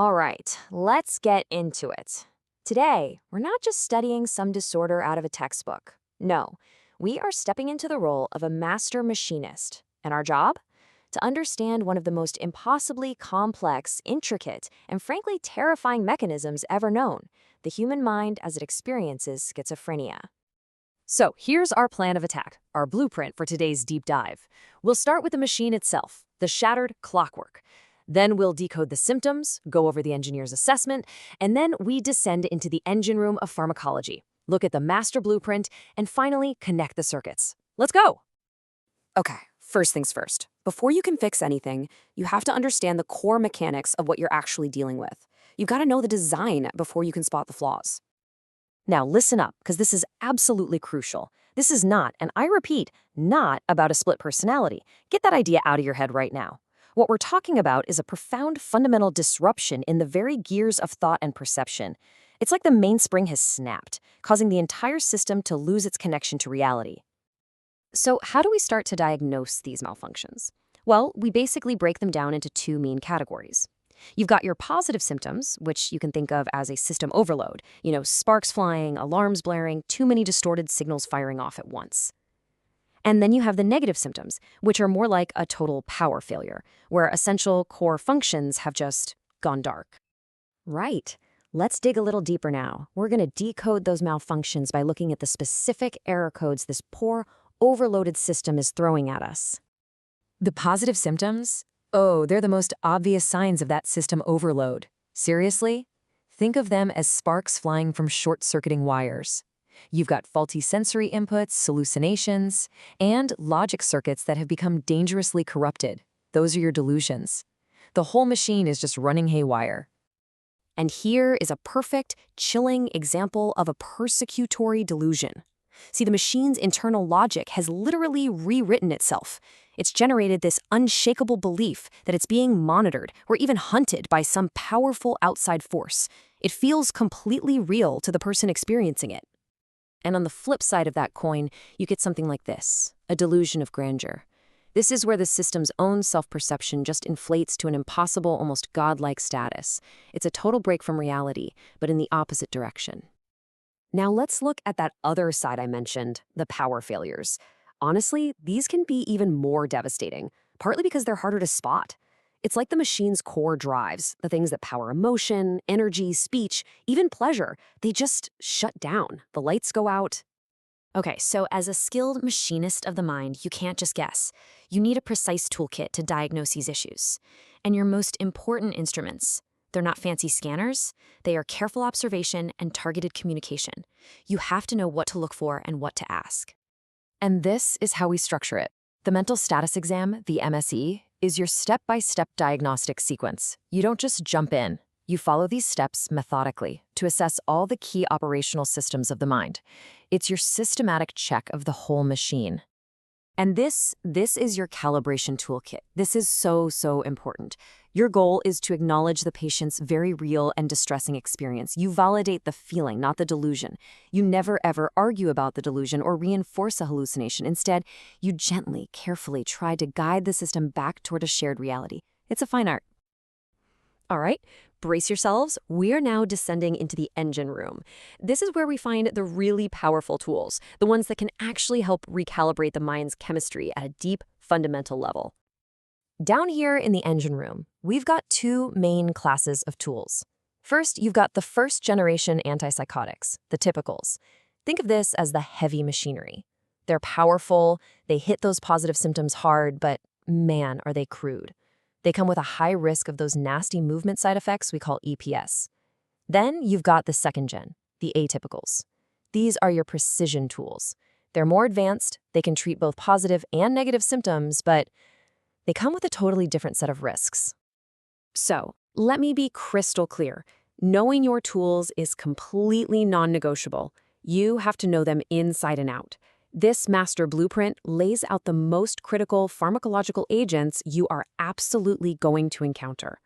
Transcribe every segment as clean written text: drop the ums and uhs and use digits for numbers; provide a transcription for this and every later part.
All right, let's get into it. Today, we're not just studying some disorder out of a textbook. No, we are stepping into the role of a master machinist. And our job? To understand one of the most impossibly complex, intricate, and frankly terrifying mechanisms ever known, the human mind as it experiences schizophrenia. So here's our plan of attack, our blueprint for today's deep dive. We'll start with the machine itself, the shattered clockwork. Then we'll decode the symptoms, go over the engineer's assessment, and then we descend into the engine room of pharmacology, look at the master blueprint, and finally connect the circuits. Let's go! Okay, first things first. Before you can fix anything, you have to understand the core mechanics of what you're actually dealing with. You've got to know the design before you can spot the flaws. Now listen up, because this is absolutely crucial. This is not, and I repeat, not about a split personality. Get that idea out of your head right now. What we're talking about is a profound fundamental disruption in the very gears of thought and perception. It's like the mainspring has snapped, causing the entire system to lose its connection to reality. So how do we start to diagnose these malfunctions? Well, we basically break them down into two main categories. You've got your positive symptoms, which you can think of as a system overload. Sparks flying, alarms blaring, too many distorted signals firing off at once. And then you have the negative symptoms, which are more like a total power failure, where essential core functions have just gone dark. Right. Let's dig a little deeper now. We're going to decode those malfunctions by looking at the specific error codes this poor, overloaded system is throwing at us. The positive symptoms? Oh, they're the most obvious signs of that system overload. Seriously? Think of them as sparks flying from short-circuiting wires. You've got faulty sensory inputs, hallucinations, and logic circuits that have become dangerously corrupted. Those are your delusions. The whole machine is just running haywire. And here is a perfect, chilling example of a persecutory delusion. See, the machine's internal logic has literally rewritten itself. It's generated this unshakable belief that it's being monitored or even hunted by some powerful outside force. It feels completely real to the person experiencing it. And on the flip side of that coin, you get something like this, a delusion of grandeur. This is where the system's own self-perception just inflates to an impossible, almost godlike status. It's a total break from reality, but in the opposite direction. Now let's look at that other side I mentioned, the power failures. Honestly, these can be even more devastating, partly because they're harder to spot. It's like the machine's core drives, the things that power emotion, energy, speech, even pleasure. They just shut down. The lights go out. Okay, so as a skilled machinist of the mind, you can't just guess. You need a precise toolkit to diagnose these issues. And your most important instruments, they're not fancy scanners. They are careful observation and targeted communication. You have to know what to look for and what to ask. And this is how we structure it. The mental status exam, the MSE, is your step-by-step diagnostic sequence. You don't just jump in. You follow these steps methodically to assess all the key operational systems of the mind. It's your systematic check of the whole machine. And this is your calibration toolkit. This is so important. Your goal is to acknowledge the patient's very real and distressing experience. You validate the feeling, not the delusion. You never ever argue about the delusion or reinforce a hallucination. Instead, you gently, carefully try to guide the system back toward a shared reality. It's a fine art. All right, brace yourselves. We are now descending into the engine room. This is where we find the really powerful tools, the ones that can actually help recalibrate the mind's chemistry at a deep, fundamental level. Down here in the engine room, we've got two main classes of tools. First, you've got the first-generation antipsychotics, the typicals. Think of this as the heavy machinery. They're powerful, they hit those positive symptoms hard, but man, are they crude. They come with a high risk of those nasty movement side effects we call EPS. Then you've got the second gen, the atypicals. These are your precision tools. They're more advanced, they can treat both positive and negative symptoms, but they come with a totally different set of risks. So, let me be crystal clear. Knowing your tools is completely non-negotiable. You have to know them inside and out. This master blueprint lays out the most critical pharmacological agents you are absolutely going to encounter.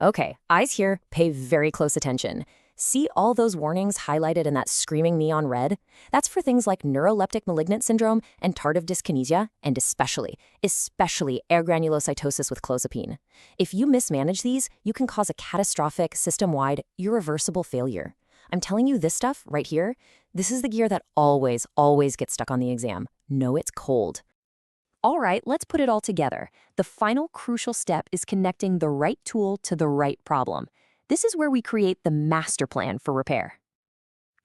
Okay, eyes here, pay very close attention. See all those warnings highlighted in that screaming neon red? That's for things like neuroleptic malignant syndrome and tardive dyskinesia, and especially air granulocytosis with clozapine. If you mismanage these, you can cause a catastrophic, system-wide, irreversible failure. I'm telling you this stuff right here, this is the gear that always gets stuck on the exam. Know it's cold. All right, let's put it all together. The final crucial step is connecting the right tool to the right problem. This is where we create the master plan for repair.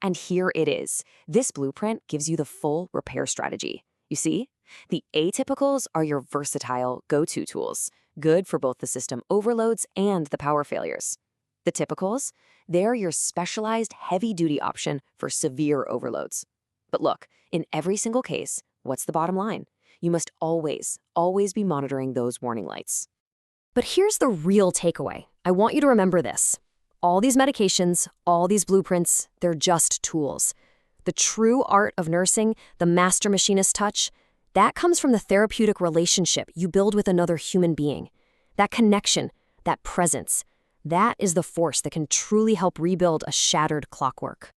And here it is. This blueprint gives you the full repair strategy. You see? The atypicals are your versatile go-to tools, good for both the system overloads and the power failures. The typicals, they're your specialized heavy-duty option for severe overloads. But look, in every single case, what's the bottom line? You must always be monitoring those warning lights. But here's the real takeaway. I want you to remember this. All these medications, all these blueprints, they're just tools. The true art of nursing, the master machinist touch, that comes from the therapeutic relationship you build with another human being. That connection, that presence, that is the force that can truly help rebuild a shattered clockwork.